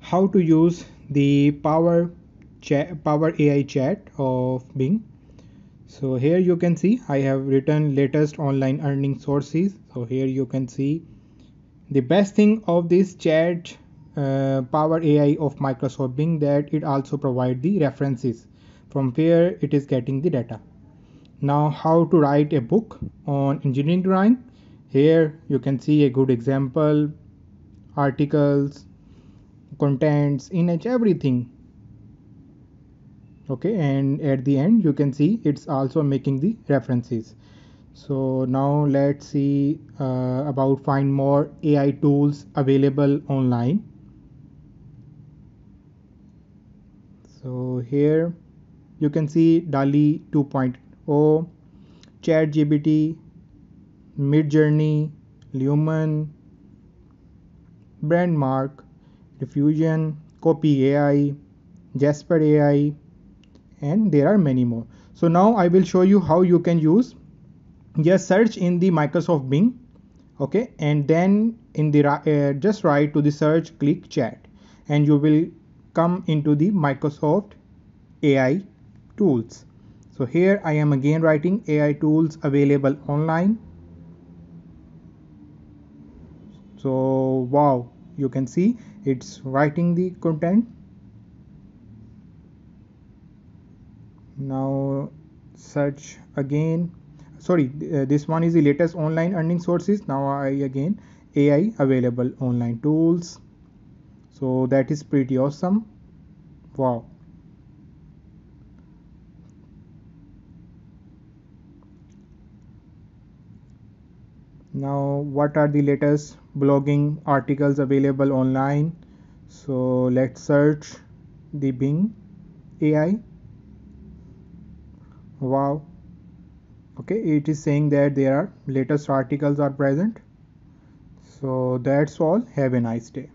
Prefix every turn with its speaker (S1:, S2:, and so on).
S1: how to use the Power AI chat of Bing. So here you can see I have written latest online earning sources. So here you can see the best thing of this chat Power AI of Microsoft Bing, that it also provide the references from where it is getting the data. Now how to write a book on engineering drawing. Here you can see a good example, articles, contents, image, everything. Okay, and at the end you can see it's also making the references. So now let's see about find more AI tools available online. So here you can see DALI 2.0, ChatGPT, Midjourney, Lumen, Brandmark, Diffusion, Copy AI, Jasper AI, and there are many more. So now I will show you how you can use, just search in the Microsoft Bing, okay, and then in the just write to the search, click chat, and you will come into the Microsoft AI tools. So here I am again writing AI tools available online. So wow, you can see it's writing the content. Now search again, sorry, this one is the latest online earning sources. Now I again AI available online tools. So that is pretty awesome. Wow. Now what are the latest blogging articles available online? So let's search the Bing AI. Wow. Okay, it is saying that there are latest articles are present. So that's all. Have a nice day.